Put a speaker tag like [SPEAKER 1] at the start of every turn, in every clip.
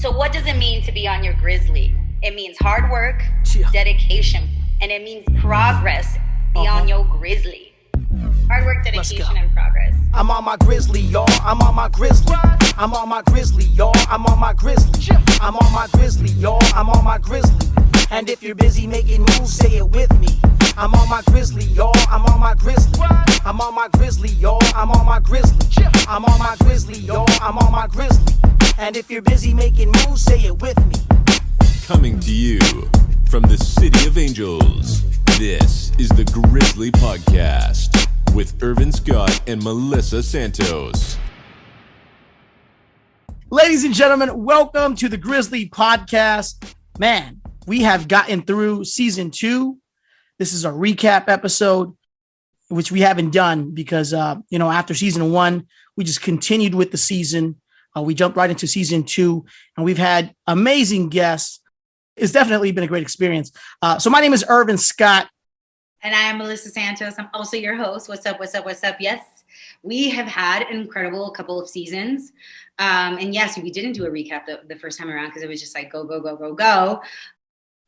[SPEAKER 1] So what does it mean to be on your Grizzly? It means hard work, dedication, and it means progress. Be on your Grizzly. Hard work, dedication, and progress.
[SPEAKER 2] I'm on my Grizzly, y'all. I'm on my Grizzly. I'm on my Grizzly, y'all. I'm on my Grizzly. I'm on my Grizzly, y'all. I'm on my Grizzly. And if you're busy making moves, say it with me. I'm on my Grizzly, y'all. I'm on my Grizzly. I'm on my Grizzly, y'all. I'm on my Grizzly. I'm on my Grizzly, y'all. I'm on my Grizzly. And if you're busy making moves, say it with me.
[SPEAKER 3] Coming to you from the City of Angels, this is the Grizzly Podcast with Irvin Scott and Melissa Santos.
[SPEAKER 2] Ladies and gentlemen, welcome to the Grizzly Podcast. Man, we have gotten through season 2. This is a recap episode, which we haven't done because, after season 1, we just continued with the season. We jumped right into season 2, and we've had amazing guests. It's definitely been a great experience. So my name is Irvin Scott.
[SPEAKER 1] And I am Melissa Santos. I'm also your host. What's up? Yes, we have had an incredible couple of seasons. And yes, we didn't do a recap the first time around because it was just like go.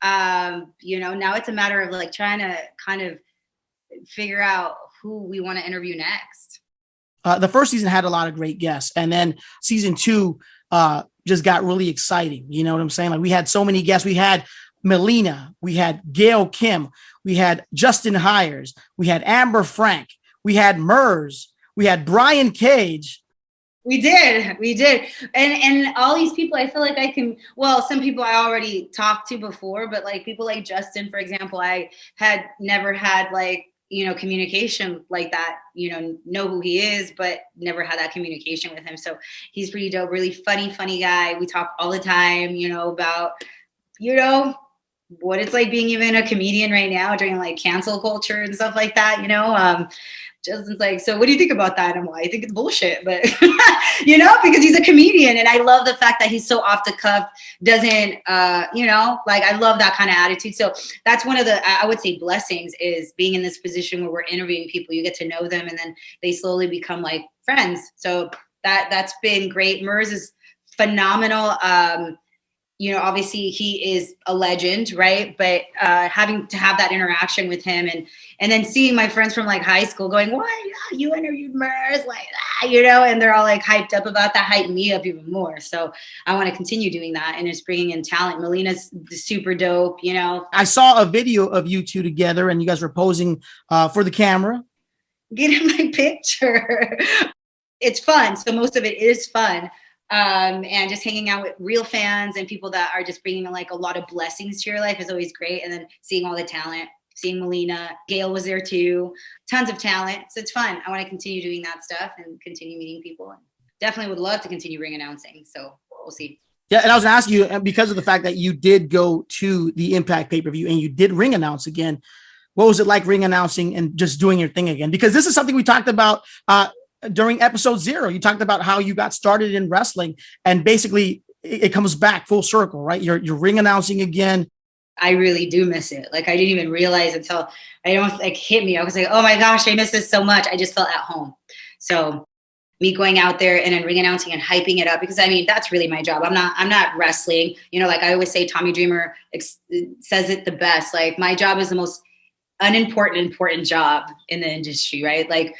[SPEAKER 1] Now it's a matter of like trying to kind of figure out who we want to interview next.
[SPEAKER 2] The first season had a lot of great guests. And then season 2 just got really exciting. You know what I'm saying? Like we had so many guests. We had Melina, we had Gail Kim, we had Justin Hires, we had Amber Frank, we had Mers, we had Brian Cage.
[SPEAKER 1] We did. And all these people, I feel like some people I already talked to before, but like people like Justin, for example, I had never had communication like that, know who he is, but never had that communication with him. So he's pretty dope, really funny guy. We talk all the time, about, what it's like being even a comedian right now during like cancel culture and stuff like that, Justin's like, so what do you think about that? I'm like, I think it's bullshit, but because he's a comedian and I love the fact that he's so off the cuff, doesn't, I love that kind of attitude. So that's one of the, I would say blessings is being in this position where we're interviewing people, you get to know them and then they slowly become like friends. So that's been great. Mers is phenomenal. Obviously he is a legend, right? But having to have that interaction with him and then seeing my friends from like high school going, what? You interviewed Mers like that, and they're all like hyped up about that, hyped me up even more. So I want to continue doing that and just bringing in talent. Melina's super dope,
[SPEAKER 2] I saw a video of you two together and you guys were posing for the camera.
[SPEAKER 1] Get in my picture. It's fun. So most of it is fun. And just hanging out with real fans and people that are just bringing like a lot of blessings to your life is always great. And then seeing all the talent, seeing Melina, Gail was there too, tons of talent. So it's fun. I want to continue doing that stuff and continue meeting people. And definitely would love to continue ring announcing. So we'll see.
[SPEAKER 2] Yeah. And I was going to ask you, because of the fact that you did go to the Impact pay-per-view and you did ring announce again, what was it like ring announcing and just doing your thing again? Because this is something we talked about, during episode 0, you talked about how you got started in wrestling and basically it comes back full circle, right? You're ring announcing again.
[SPEAKER 1] I really do miss it. Like I didn't even realize until I don't like hit me. I was like, oh my gosh, I miss this so much. I just felt at home. So me going out there and then ring announcing and hyping it up, because I mean, that's really my job. I'm not wrestling, like I always say, Tommy Dreamer says it the best. Like my job is the most important job in the industry, right? Like,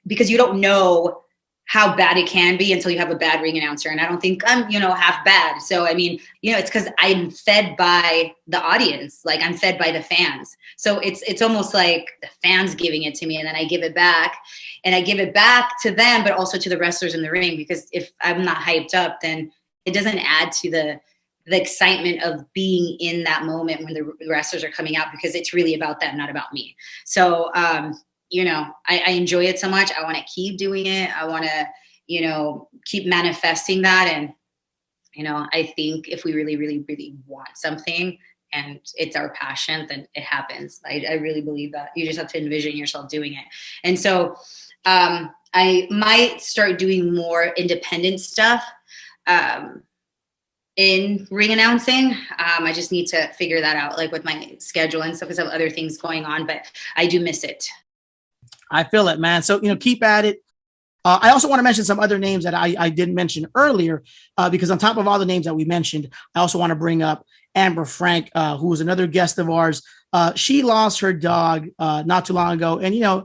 [SPEAKER 1] because you don't know how bad it can be until you have a bad ring announcer. And I don't think I'm, half bad. So, I mean, it's because I'm fed by the audience. Like I'm fed by the fans. So it's almost like the fans giving it to me and then I give it back and I give it back to them, but also to the wrestlers in the ring, because if I'm not hyped up, then it doesn't add to the excitement of being in that moment when the wrestlers are coming out, because it's really about them, not about me. So, I enjoy it so much. I want to keep doing it. I want to, keep manifesting that. And, I think if we really, really, really want something and it's our passion, then it happens. I really believe that. You just have to envision yourself doing it. And so I might start doing more independent stuff in ring announcing. I just need to figure that out, like with my schedule and stuff, because I have other things going on, but I do miss it.
[SPEAKER 2] I feel it, man. So, keep at it. I also want to mention some other names that I didn't mention earlier, because on top of all the names that we mentioned, I also want to bring up Amber Frank, who was another guest of ours. She lost her dog not too long ago. And,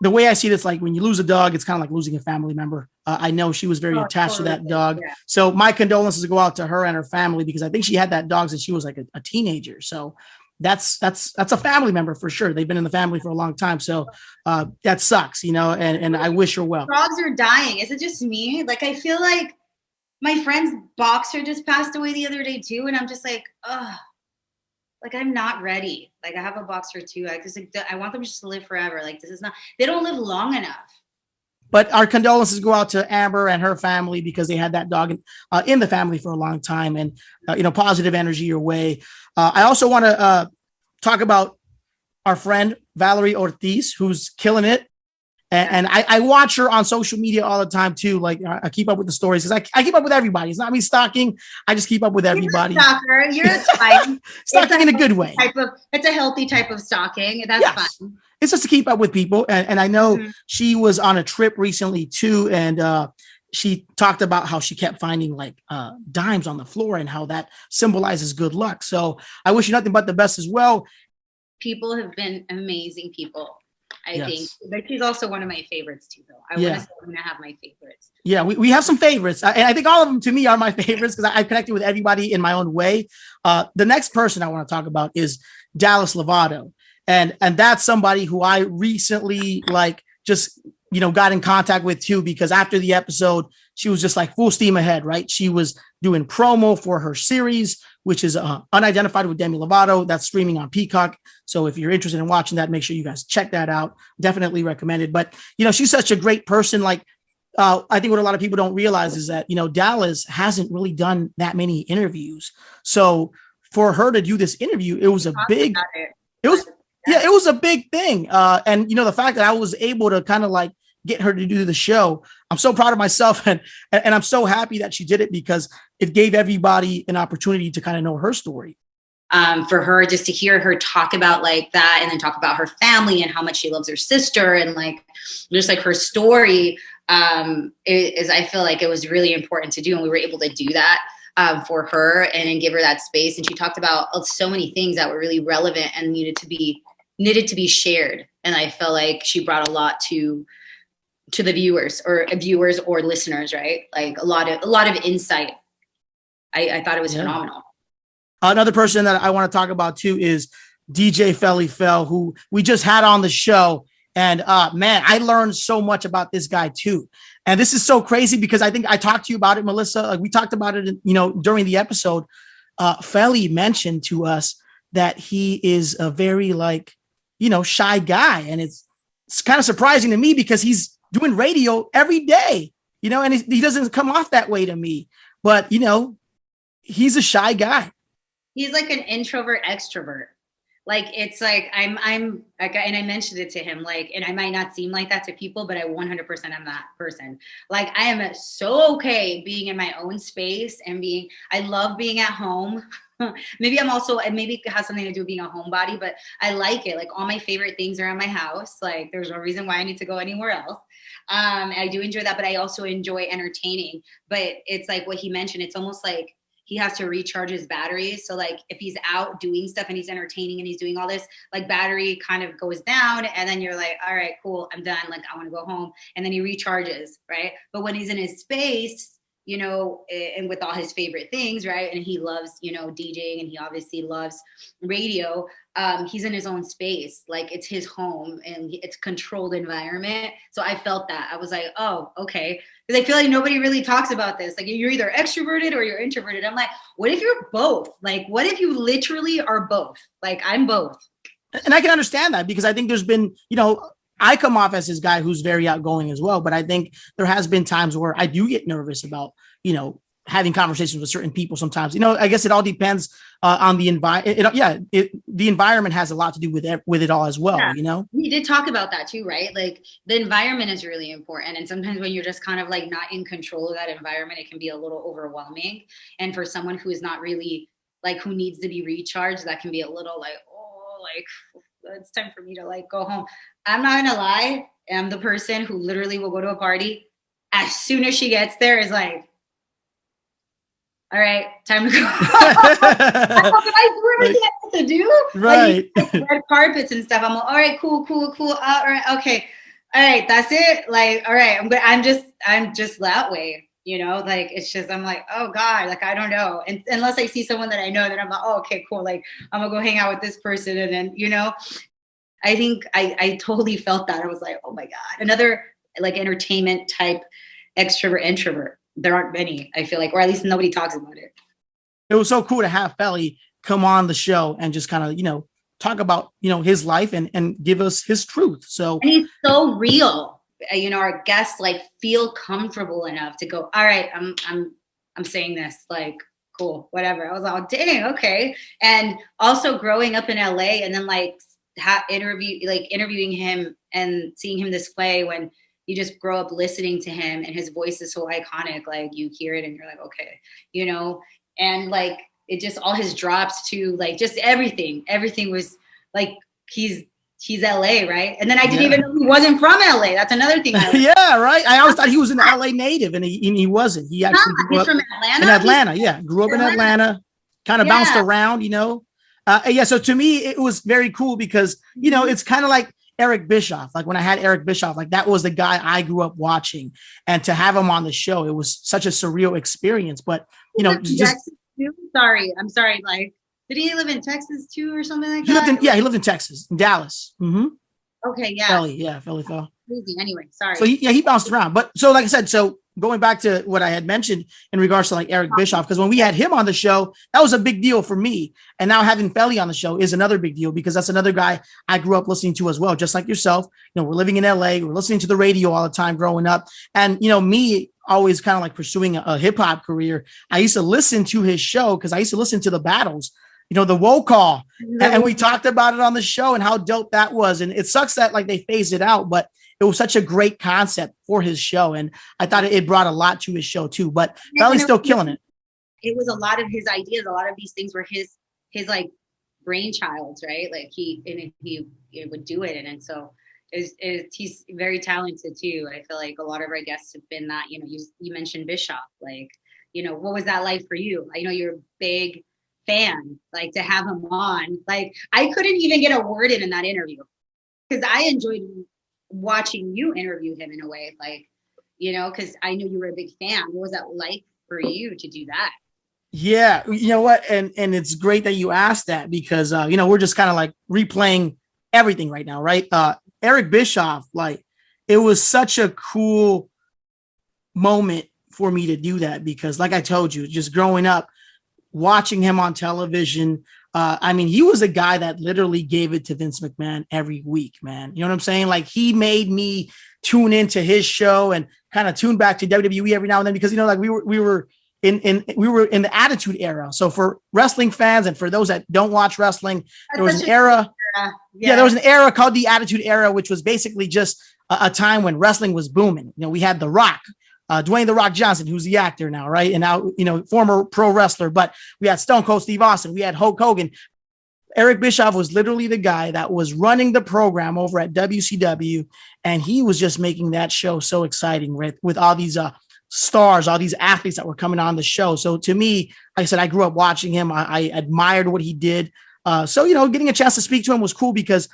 [SPEAKER 2] the way I see this, like when you lose a dog, it's kind of like losing a family member. I know she was very attached to that dog. Yeah. So my condolences go out to her and her family, because I think she had that dog since she was like a teenager. So that's a family member for sure. They've been in the family for a long time. So that sucks, and I wish her well.
[SPEAKER 1] Dogs are dying. Is it just me? Like, I feel like my friend's boxer just passed away the other day too. And I'm just like, ugh. Like, I'm not ready. Like, I have a boxer too. I want them just to live forever. Like, they don't live long enough.
[SPEAKER 2] But our condolences go out to Amber and her family, because they had that dog in the family for a long time, and, positive energy your way. I also want to talk about our friend Valerie Ortiz, who's killing it. And I watch her on social media all the time too. Like, I keep up with the stories, because I keep up with everybody. It's not me stalking. I just keep up with everybody.
[SPEAKER 1] You're a stalker. You're fine.
[SPEAKER 2] Stalking in a good way.
[SPEAKER 1] It's a healthy type of stalking. That's fine.
[SPEAKER 2] It's just to keep up with people. And I know she was on a trip recently too. And she talked about how she kept finding like dimes on the floor, and how that symbolizes good luck. So I wish you nothing but the best as well.
[SPEAKER 1] People have been amazing people. I think, but she's also one of my favorites too, though. I want to say I'm going to have my favorites. Yeah, we have some favorites. And I think all of them to me are my favorites, because I've connected with everybody in my own way. The next person I want to talk about is Dallas Lovato. And that's somebody who I recently got in contact with too, because after the episode, she was just like full steam ahead, right? She was doing promo for her series, which is Unidentified with Demi Lovato. That's streaming on Peacock. So if you're interested in watching that, make sure you guys check that out. Definitely recommend it. But, she's such a great person. Like, I think what a lot of people don't realize is that, Dallas hasn't really done that many interviews. So for her to do this interview, it was a big thing. And, the fact that I was able to kind of like get her to do the show, I'm so proud of myself. And I'm so happy that she did it, because it gave everybody an opportunity to kind of know her story. For her, just to hear her talk about like that, and then talk about her family and how much she loves her sister, and like just like her story, I feel like it was really important to do. And we were able to do that for her, and then give her that space. And she talked about so many things that were really relevant and needed to be shared. And I felt like she brought a lot to the viewers or listeners, right? Like a lot of insight. I thought it was phenomenal.
[SPEAKER 2] Another person that I want to talk about too is DJ Felipe, who we just had on the show. And man, I learned so much about this guy too. And this is so crazy, because I think I talked to you about it, Melissa. Like, we talked about it, during the episode. Feli mentioned to us that he is a very shy guy. And it's kind of surprising to me, because he's doing radio every day, and he doesn't come off that way to me. But, he's a shy guy.
[SPEAKER 1] He's like an introvert extrovert. Like, it's like, I'm like, and I mentioned it to him, like, and I might not seem like that to people, but I 100% am that person. Like, I am so okay being in my own space and I love being at home. Maybe it has something to do with being a homebody, but I like it. Like, all my favorite things are in my house. Like, there's no reason why I need to go anywhere else. I do enjoy that, but I also enjoy entertaining. But it's like what he mentioned, it's almost like he has to recharge his batteries. So like, if he's out doing stuff and he's entertaining and he's doing all this, like, battery kind of goes down, and then you're like, all right, cool, I'm done. Like, I want to go home. And then he recharges, right? But when he's in his space, and with all his favorite things, right? And he loves, DJing, and he obviously loves radio. He's in his own space. Like, it's his home, and it's controlled environment. So I felt that. I was like, oh, okay. Because I feel like nobody really talks about this. Like, you're either extroverted or you're introverted. I'm like, what if you're both? Like, what if you literally are both? Like, I'm both.
[SPEAKER 2] And I can understand that, because I think there's been, I come off as this guy who's very outgoing as well, but I think there has been times where I do get nervous about, having conversations with certain people sometimes. I guess it all depends on the environment. The environment has a lot to do with it all as well. Yeah.
[SPEAKER 1] We did talk about that too, right? Like, the environment is really important. And sometimes when you're just kind of like not in control of that environment, it can be a little overwhelming. And for someone who is not really like, who needs to be recharged, that can be a little like, oh, like, it's time for me to like go home. I'm not gonna lie. I'm the person who literally will go to a party. As soon as she gets there is like, all right, time to go. I do everything I have to do.
[SPEAKER 2] Right.
[SPEAKER 1] Like red carpets and stuff. I'm like, all right, cool. All right, okay. All right, that's it. Like, all right, I'm just that way. You know, like, it's just, I'm like, oh God, like, I don't know. And unless I see someone that I know, then I'm like, oh, okay, cool. Like, I'm gonna go hang out with this person. And then, you know, I think I totally felt that. I was like, oh my God, another like entertainment type extrovert, introvert. There aren't many, I feel like, or at least nobody talks about it.
[SPEAKER 2] It was so cool to have Feli come on the show and just kind of, you know, talk about, you know, his life and give us his truth. So
[SPEAKER 1] and he's so real. You know, our guests like feel comfortable enough to go, all right, I'm saying this, like, cool, whatever. I was like, oh, dang, okay. And also growing up in LA and then like interviewing him and seeing him display when you just grow up listening to him and his voice is so iconic, like you hear it and you're like, okay, you know, and like it just all his drops too, like just everything was like he's LA, right? And then I didn't even know he wasn't from LA. That's another thing.
[SPEAKER 2] Yeah, right. I always thought he was an LA native, and he wasn't. He actually grew up
[SPEAKER 1] from Atlanta.
[SPEAKER 2] In Atlanta, yeah, grew up in Atlanta. Kind of bounced around, you know. Yeah, so to me, it was very cool because you know it's kind of like Eric Bischoff. Like when I had Eric Bischoff, like that was the guy I grew up watching, and to have him on the show, it was such a surreal experience. But you know,
[SPEAKER 1] I'm sorry, like. Did he live in Texas too or something like that?
[SPEAKER 2] He lived in Texas, in Dallas. Mm-hmm.
[SPEAKER 1] Okay, yeah.
[SPEAKER 2] Feli fell.
[SPEAKER 1] Crazy. Anyway, sorry.
[SPEAKER 2] So he bounced around. But so like I said, so going back to what I had mentioned in regards to like Eric Bischoff, because when we had him on the show, that was a big deal for me. And now having Feli on the show is another big deal because that's another guy I grew up listening to as well, just like yourself. You know, we're living in LA, we're listening to the radio all the time growing up. And, you know, me always kind of like pursuing a hip hop career. I used to listen to his show because I used to listen to the battles. You know, the Woe Call. And we talked about it on the show and how dope that was. And it sucks that like they phased it out, but it was such a great concept for his show. And I thought it brought a lot to his show too, but Feli's still killing it.
[SPEAKER 1] It was a lot of his ideas. A lot of these things were his like brainchilds, right? Like he would do it. And so he's very talented too. I feel like a lot of our guests have been that, you know, you mentioned Bischoff, like, you know, what was that like for you? I know you're a big fan, like to have him on, like I couldn't even get a word in that interview because I enjoyed watching you interview him in a way, like, you know, because I knew you were a big fan. What was that like for you to do that?
[SPEAKER 2] Yeah, you know what, and it's great that you asked that because you know, we're just kind of like replaying everything right now, right? Eric Bischoff, like it was such a cool moment for me to do that because like I told you, just growing up watching him on television. I mean, he was a guy that literally gave it to Vince McMahon every week, man. You know what I'm saying? Like he made me tune into his show and kind of tune back to WWE every now and then because, you know, like we were in the Attitude Era. So for wrestling fans and for those that don't watch wrestling, there was an era. Yeah, there was an era called the Attitude Era, which was basically just a time when wrestling was booming. You know, we had The Rock. Dwayne The Rock Johnson, who's the actor now, right? And now, you know, former pro wrestler, but we had Stone Cold Steve Austin, we had Hulk Hogan. Eric Bischoff was literally the guy that was running the program over at WCW. And he was just making that show so exciting, right? With all these stars, all these athletes that were coming on the show. So to me, like I said, I grew up watching him. I admired what he did. So, you know, getting a chance to speak to him was cool because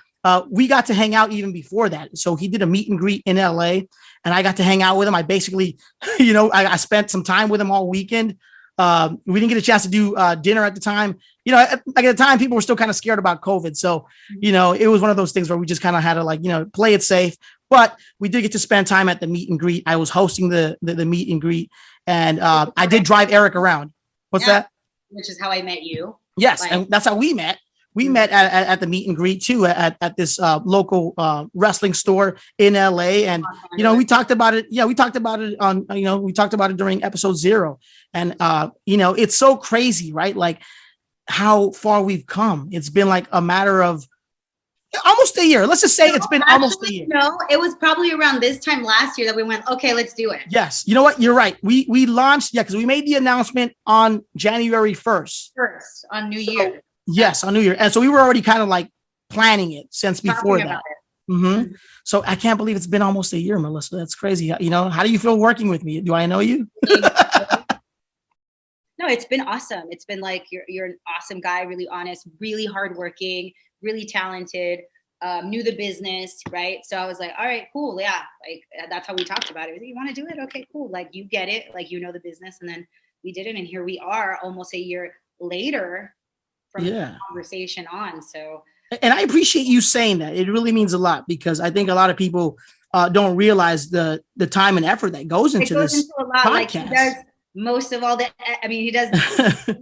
[SPEAKER 2] we got to hang out even before that. So he did a meet and greet in LA and I got to hang out with him. I basically, you know, I spent some time with him all weekend. We didn't get a chance to do dinner at the time. You know, at the time, people were still kind of scared about COVID. So, you know, it was one of those things where we just kind of had to like, you know, play it safe. But we did get to spend time at the meet and greet. I was hosting the meet and greet and I did drive Eric around. What's that?
[SPEAKER 1] Which is how I met you.
[SPEAKER 2] Yes. Like, and that's how we met. We met at the meet and greet too at this local wrestling store in LA. And, you know, we talked about it. Yeah, we talked about it on, you know, we talked about it during episode 0. And, you know, it's so crazy, right? Like how far we've come. It's been like a matter of almost a year. Let's just say it's been almost a year.
[SPEAKER 1] No, it was probably around this time last year that we went, okay, let's do it.
[SPEAKER 2] Yes. You know what? You're right. We launched. Yeah. Cause we made the announcement on January 1st.
[SPEAKER 1] On New Year.
[SPEAKER 2] Yes, on New Year. And so we were already kind of like planning it since before that. Mm-hmm. So I can't believe it's been almost a year, Melissa. That's crazy. You know, how do you feel working with me? Do I know you?
[SPEAKER 1] No, it's been awesome. It's been like, you're an awesome guy, really honest, really hardworking, really talented, knew the business, right? So I was like, all right, cool. Yeah. Like, that's how we talked about it. You want to do it? Okay, cool. Like, you get it. Like, you know the business. And then we did it. And here we are almost a year later from the conversation on. So. And
[SPEAKER 2] I appreciate you saying that. It really means a lot, because I think a lot of people don't realize the time and effort that goes into this
[SPEAKER 1] a lot.
[SPEAKER 2] podcast.
[SPEAKER 1] Like, he does most of all the, I mean, he does,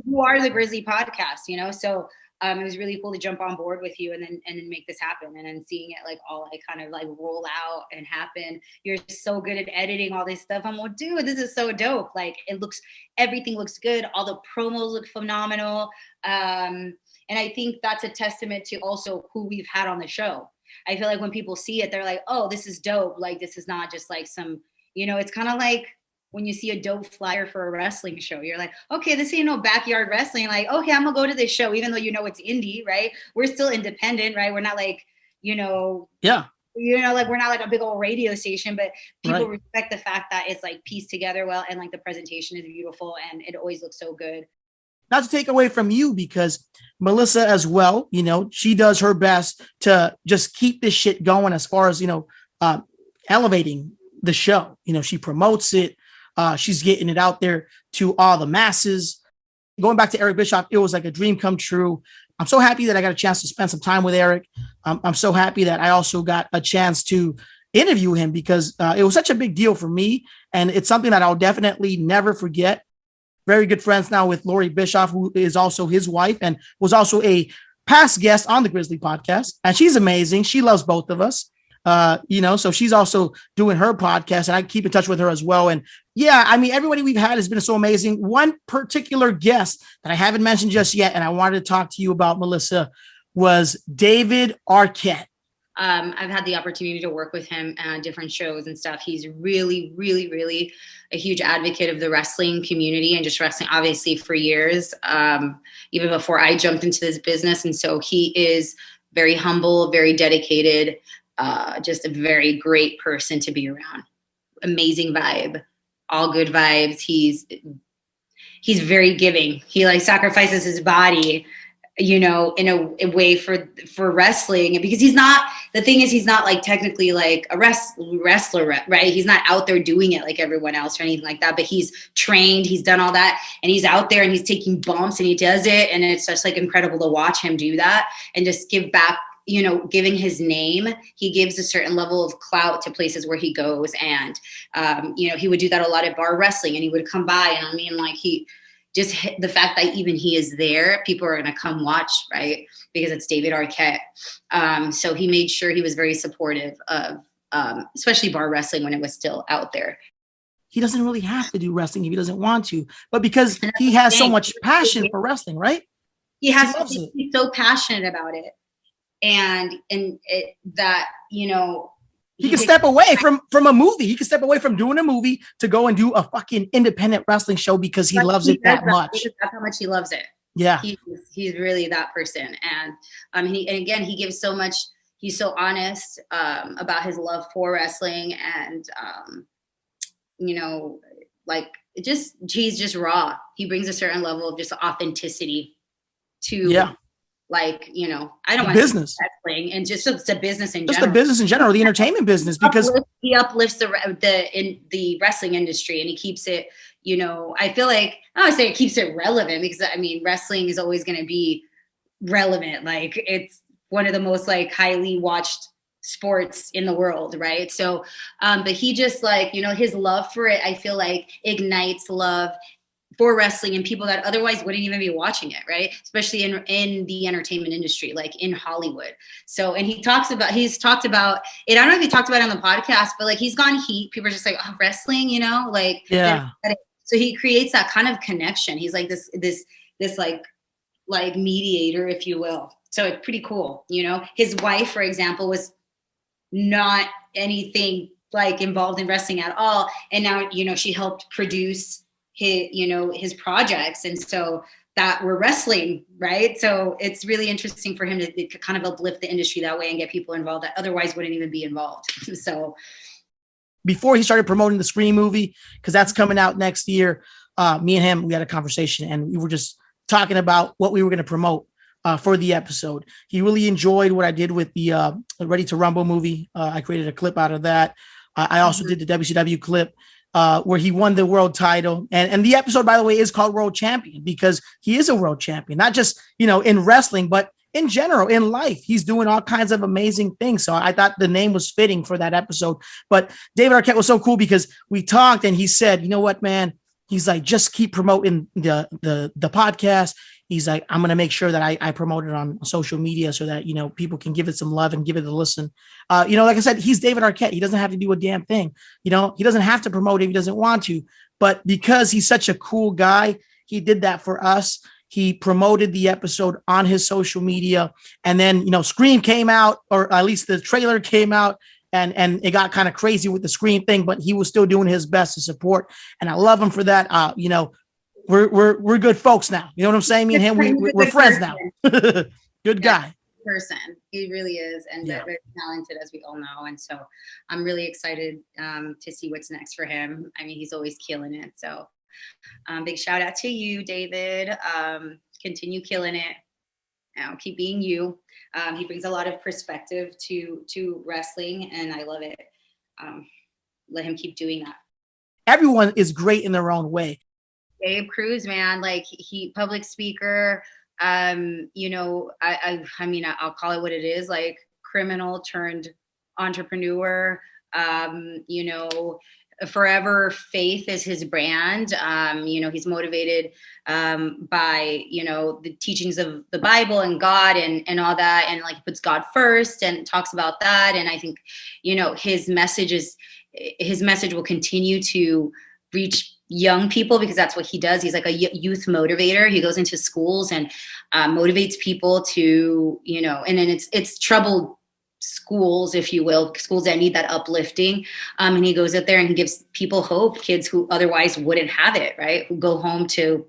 [SPEAKER 1] you are the Grizzly Podcast, you know? So it was really cool to jump on board with you and then make this happen. And then seeing it like all like kind of like roll out and happen. You're so good at editing all this stuff. I'm like, dude, this is so dope. Like, everything looks good. All the promos look phenomenal. And I think that's a testament to also who we've had on the show. I feel like when people see it, they're like, oh, this is dope. Like, this is not just like some, you know, it's kind of like when you see a dope flyer for a wrestling show, you're like, okay, this ain't no backyard wrestling. Like, okay, I'm gonna go to this show, even though you know it's indie, right? We're still independent, right? We're not like, you know, like we're not like a big old radio station, but people respect the fact that it's like pieced together well, and like the presentation is beautiful and it always looks so good.
[SPEAKER 2] Not to take away from you, because Melissa as well, you know, she does her best to just keep this shit going as far as, you know, elevating the show. You know, she promotes it. She's getting it out there to all the masses. Going back to Eric Bischoff, it was like a dream come true. I'm so happy that I got a chance to spend some time with Eric. I'm so happy that I also got a chance to interview him, because it was such a big deal for me. And it's something that I'll definitely never forget. Very good friends now with Lori Bischoff, who is also his wife and was also a past guest on the Grizzly Podcast. And she's amazing. She loves both of us. You know, so she's also doing her podcast, and I keep in touch with her as well. And yeah, I mean, everybody we've had has been so amazing. One particular guest that I haven't mentioned just yet, and I wanted to talk to you about, Melissa, was David Arquette.
[SPEAKER 1] I've had the opportunity to work with him on different shows and stuff. He's really, really, really a huge advocate of the wrestling community and just wrestling, obviously, for years, even before I jumped into this business. And so he is very humble, very dedicated, just a very great person to be around. Amazing vibe, all good vibes. He's very giving. He like sacrifices his body, you know, in a way for wrestling, because he's not like technically like a wrestler, right? He's not out there doing it like everyone else or anything like that, but he's trained, he's done all that, and he's out there and he's taking bumps and he does it. And it's just like incredible to watch him do that and just give back, you know, giving his name. He gives a certain level of clout to places where he goes. And, you know, he would do that a lot at bar wrestling, and he would come by, and I mean, like, just the fact that even he is there, people are going to come watch, right? Because it's David Arquette. So he made sure he was very supportive of, especially bar wrestling when it was still out there.
[SPEAKER 2] He doesn't really have to do wrestling if he doesn't want to, but because he has so much passion for wrestling, right?
[SPEAKER 1] He's so passionate about it. And that, you know,
[SPEAKER 2] he can step away from a movie. He can step away from doing a movie to go and do a fucking independent wrestling show because he loves it that much.
[SPEAKER 1] That's how much he loves it.
[SPEAKER 2] Yeah.
[SPEAKER 1] He's really that person. And he gives so much. He's so honest about his love for wrestling, and you know, like he's just raw. He brings a certain level of just authenticity to like, you know, I don't want
[SPEAKER 2] business
[SPEAKER 1] wrestling and just the business in general.
[SPEAKER 2] Just the business in general, the entertainment business, because
[SPEAKER 1] he uplifts the wrestling industry, and he keeps it, you know, I feel like, I would say it keeps it relevant, because I mean, wrestling is always going to be relevant. Like, it's one of the most like highly watched sports in the world, right? So, but he just like, you know, his love for it, I feel like ignites love for wrestling and people that otherwise wouldn't even be watching it, right? Especially in the entertainment industry, like in Hollywood. So, and he's talked about it. I don't know if he talked about it on the podcast, but like, he's gone heat. People are just like, oh, wrestling, you know, like,
[SPEAKER 2] yeah.
[SPEAKER 1] So he creates that kind of connection. He's like this like mediator, if you will. So it's pretty cool. You know, his wife, for example, was not anything like involved in wrestling at all. And now, you know, she helped produce his projects. And so that we're wrestling, right? So it's really interesting for him to kind of uplift the industry that way and get people involved that otherwise wouldn't even be involved. So
[SPEAKER 2] before he started promoting the Scream movie, because that's coming out next year, me and him, we had a conversation and we were just talking about what we were going to promote for the episode. He really enjoyed what I did with the Ready to Rumble movie. I created a clip out of that. I also did the WCW clip where he won the world title. And the episode, by the way, is called World Champion because he is a world champion, not just, in wrestling, but in general, in life. He's doing all kinds of amazing things. So I thought the name was fitting for that episode. But David Arquette was so cool because we talked and he said, you know what, man? He's like, just keep promoting the podcast. He's like, I'm going to make sure that I promote it on social media so that, people can give it some love and give it a listen. Like I said, he's David Arquette. He doesn't have to do a damn thing. He doesn't have to promote it if he doesn't want to. But because he's such a cool guy, he did that for us. He promoted the episode on his social media. And then, Scream came out, or at least the trailer came out. And it got kind of crazy with the Scream thing, but he was still doing his best to support. And I love him for that. We're good folks now. You know what I'm saying? Me and him, we're friends now. Good guy.
[SPEAKER 1] Person. He really is. And very talented, as we all know. And so I'm really excited to see what's next for him. I mean, he's always killing it. So big shout out to you, David. Continue killing it. Keep being you. He brings a lot of perspective to wrestling, and I love it. Let him keep doing that.
[SPEAKER 2] Everyone is great in their own way.
[SPEAKER 1] Dave Cruz, man, like he public speaker. I mean, I'll call it what it is, like criminal turned entrepreneur. Forever faith is his brand. He's motivated by the teachings of the Bible and God and all that, and like he puts God first and talks about that. And I think his message will continue to reach young people because that's what he does. He's like a youth motivator. He goes into schools and motivates people to and then it's troubled schools, if you will, schools that need that uplifting. And he goes out there and he gives people hope, kids who otherwise wouldn't have it, right? Who go home to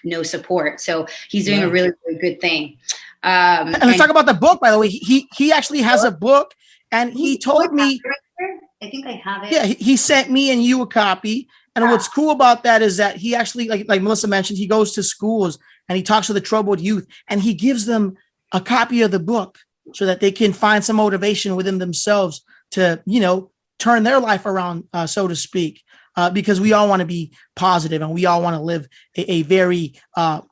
[SPEAKER 1] no support. So he's doing a really, really good thing. And
[SPEAKER 2] let's talk about the book, by the way. He actually has a book and he told me,
[SPEAKER 1] I think I have it.
[SPEAKER 2] Yeah, he sent me and you a copy. And what's cool about that is that he actually, like Melissa mentioned, he goes to schools and he talks to the troubled youth and he gives them a copy of the book so that they can find some motivation within themselves to, turn their life around, so to speak, because we all want to be positive and we all want to live a very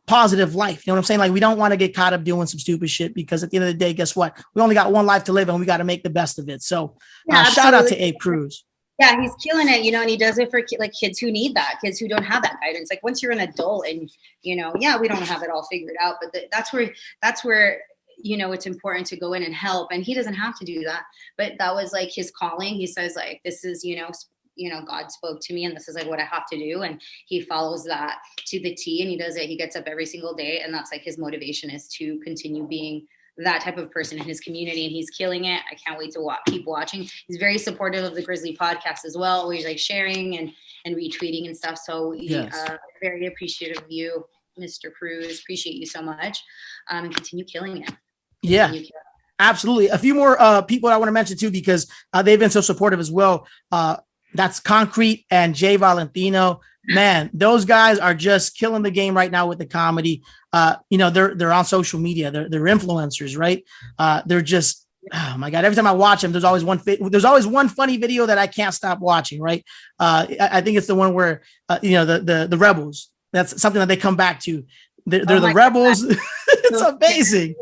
[SPEAKER 2] positive life. You know what I'm saying? Like, we don't want to get caught up doing some stupid shit because at the end of the day, guess what? We only got one life to live and we got to make the best of it. So shout out to Abe Cruz.
[SPEAKER 1] Yeah, he's killing it, and he does it for kids who need that, kids who don't have that guidance. Like once you're an adult and, we don't have it all figured out, but that's where it's important to go in and help. And he doesn't have to do that, but that was like his calling. He says like, this is, God spoke to me and this is like what I have to do. And he follows that to the T and he does it. He gets up every single day. And that's like his motivation is to continue being that type of person in his community. And he's killing it. I can't wait to keep watching. He's very supportive of the Grizzly Podcast as well. Always like sharing and retweeting and stuff. So very appreciative of you, Mr. Cruz. Appreciate you so much. And continue killing it.
[SPEAKER 2] Yeah, absolutely. A few more people I want to mention too, because they've been so supportive as well. That's Concrete and Jay Valentino. Man, those guys are just killing the game right now with the comedy. They're on social media. They're influencers, right? They're just, oh my God. Every time I watch them, there's always one funny video that I can't stop watching, right? I think it's the one where, the Rebels. That's something that they come back to. They're the Rebels. It's amazing.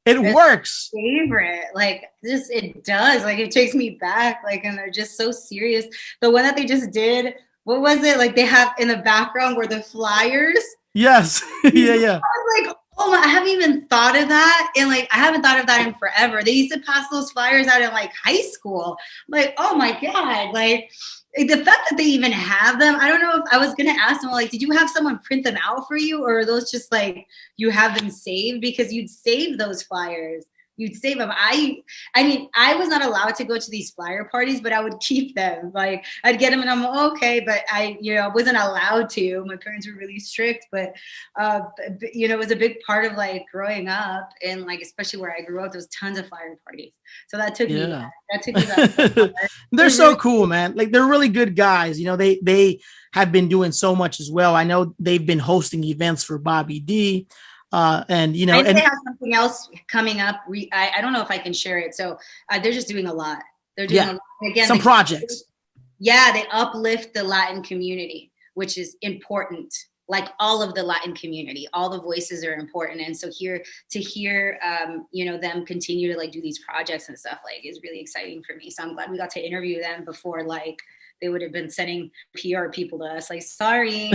[SPEAKER 2] It works.
[SPEAKER 1] Favorite, like this, it does. Like it takes me back. Like, and they're just so serious. The one that they just did, what was it? Like they have in the background were the flyers.
[SPEAKER 2] Yes. Yeah.
[SPEAKER 1] I was like, oh, I haven't even thought of that. And like, I haven't thought of that in forever. They used to pass those flyers out in like high school. I'm like, oh my God. Like the fact that they even have them, I don't know if I was going to ask them, like, did you have someone print them out for you? Or are those just like, you have them saved because you'd save those flyers? You'd save them. I mean, I was not allowed to go to these flyer parties, but I would keep them. Like I'd get them and I'm okay, but I wasn't allowed to. My parents were really strict, but it was a big part of like growing up, and like especially where I grew up, there was tons of flyer parties. So that took me. That took me back.
[SPEAKER 2] They're so cool, man. Like they're really good guys. They have been doing so much as well. I know they've been hosting events for Bobby D. And they
[SPEAKER 1] have something else coming up. I don't know if I can share it. So they're just doing a lot. They're doing a lot. Again,
[SPEAKER 2] some projects.
[SPEAKER 1] Yeah, they uplift the Latin community, which is important. Like all of the Latin community, all the voices are important. And so to hear them continue to like do these projects and stuff like is really exciting for me. So I'm glad we got to interview them before like they would have been sending PR people to us. Like, sorry.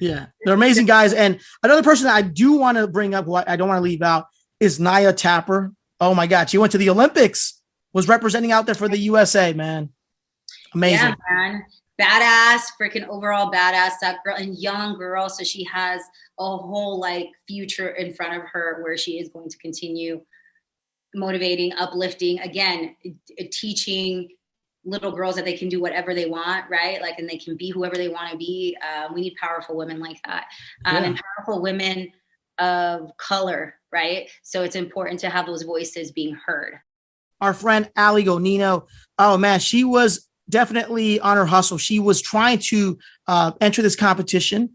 [SPEAKER 2] Yeah, they're amazing guys. And another person that I do want to bring up, what I don't want to leave out, is Nia Tapper. Oh my God, she went to the Olympics, was representing out there for the USA, man. Amazing.
[SPEAKER 1] Yeah, man. Badass, freaking overall badass, that girl, and young girl. So she has a whole like future in front of her where she is going to continue motivating, uplifting, again, teaching little girls that they can do whatever they want, right? Like, and they can be whoever they want to be. We need powerful women like that, and powerful women of color, right? So it's important to have those voices being heard.
[SPEAKER 2] Our friend Ali Gonino, oh man, she was definitely on her hustle. She was trying to enter this competition,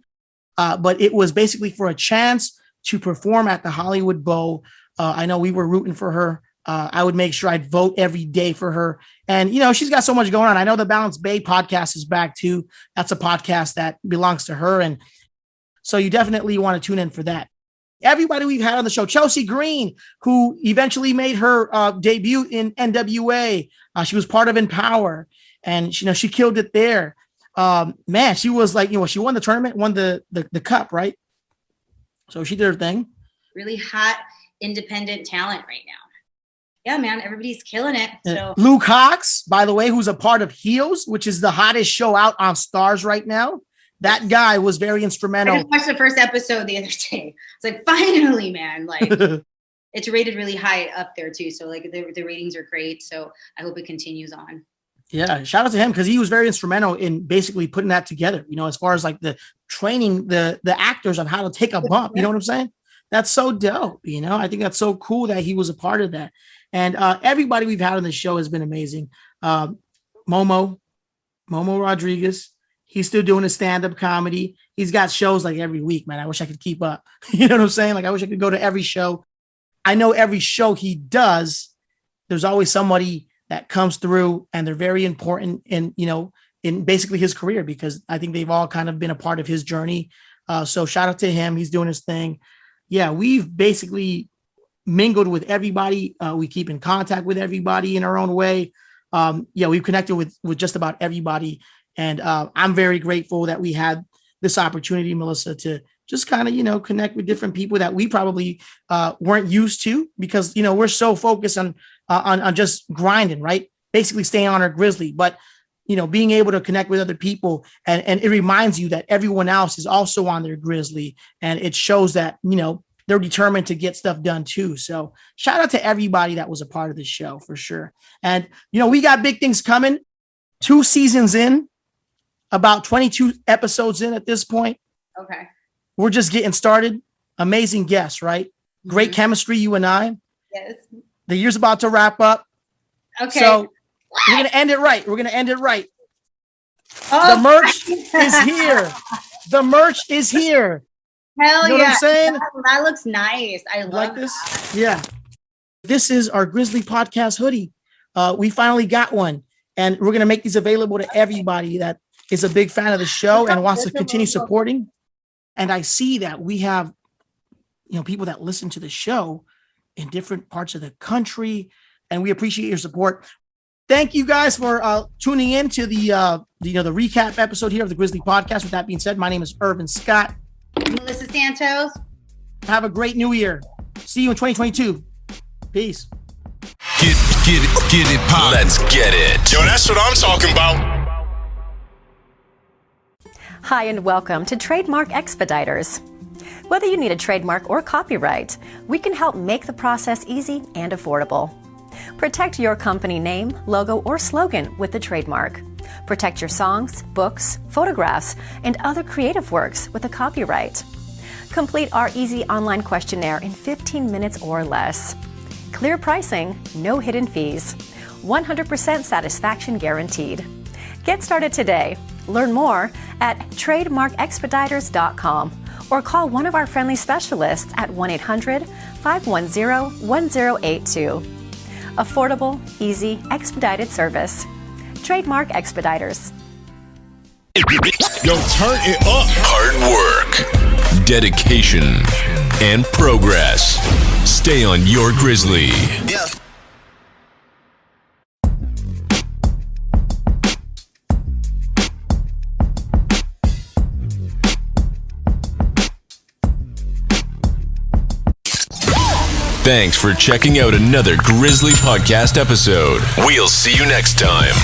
[SPEAKER 2] but it was basically for a chance to perform at the Hollywood Bowl. I know we were rooting for her. I would make sure I'd vote every day for her. And, she's got so much going on. I know the Balance Bay podcast is back too. That's a podcast that belongs to her. And so you definitely want to tune in for that. Everybody we've had on the show, Chelsea Green, who eventually made her debut in NWA. She was part of Empower, and she killed it there. Man, she was like, she won the tournament, won the cup, right? So she did her thing.
[SPEAKER 1] Really hot independent talent right now. Yeah, man, everybody's killing it. So
[SPEAKER 2] Luke Hawx, by the way, who's a part of Heels, which is the hottest show out on Stars right now. That guy was very instrumental.
[SPEAKER 1] I just watched the first episode the other day. It's like, finally, man. Like, it's rated really high up there too. So like the ratings are great. So I hope it continues on. Yeah,
[SPEAKER 2] shout out to him because he was very instrumental in basically putting that together. As far as like the training the actors on how to take a bump. You know what I'm saying? That's so dope. I think that's so cool that he was a part of that. And everybody we've had on the show has been amazing. Momo Rodriguez. He's still doing his stand-up comedy. He's got shows like every week, man. I wish I could keep up. You know what I'm saying? Like, I wish I could go to every show. I know every show he does, there's always somebody that comes through, and they're very important in basically his career, because I think they've all kind of been a part of his journey. So shout out to him. He's doing his thing. Yeah, we've basically mingled with everybody. We keep in contact with everybody in our own way. We've connected with just about everybody. And I'm very grateful that we had this opportunity, Melissa, to just kind of, connect with different people that we probably weren't used to, because, we're so focused on just grinding, right? Basically staying on our Grizzly. But, being able to connect with other people, and it reminds you that everyone else is also on their Grizzly. And it shows that, they're determined to get stuff done too. So shout out to everybody that was a part of this show for sure. And, we got big things coming. 2 seasons in. About 22 episodes in at this point.
[SPEAKER 1] Okay.
[SPEAKER 2] We're just getting started. Amazing guests, right? Mm-hmm. Great chemistry, you and I.
[SPEAKER 1] Yes.
[SPEAKER 2] The year's about to wrap up.
[SPEAKER 1] Okay.
[SPEAKER 2] So we're going to end it right. Oh, the merch is here. The merch is here.
[SPEAKER 1] Hell
[SPEAKER 2] you know what I'm saying?
[SPEAKER 1] That looks nice. I love
[SPEAKER 2] this. Yeah. This is our Grizzly Podcast hoodie. We finally got one, and we're going to make these available to everybody that is a big fan of the show and wants to continue supporting. And I see that we have, people that listen to the show in different parts of the country, and we appreciate your support. Thank you guys for tuning in to the recap episode here of the Grizzly Podcast. With that being said, my name is Irvin Scott.
[SPEAKER 1] Melissa Santos.
[SPEAKER 2] Have a great new year. See you in 2022. Peace.
[SPEAKER 3] Get it, pop. Let's get it.
[SPEAKER 4] Yo, that's what I'm talking about.
[SPEAKER 5] Hi, and welcome to Trademark Expediters. Whether you need a trademark or copyright, we can help make the process easy and affordable. Protect your company name, logo, or slogan with the trademark. Protect your songs, books, photographs, and other creative works with a copyright. Complete our easy online questionnaire in 15 minutes or less. Clear pricing, no hidden fees. 100% satisfaction guaranteed. Get started today. Learn more at trademarkexpediters.com or call one of our friendly specialists at 1-800-510-1082. Affordable, easy, expedited service. Trademark Expediters.
[SPEAKER 4] Yo, turn it up.
[SPEAKER 3] Hard work, dedication, and progress. Stay on your Grizzly.
[SPEAKER 4] Yeah.
[SPEAKER 3] Thanks for checking out another Grizzly Podcast episode. We'll see you next time.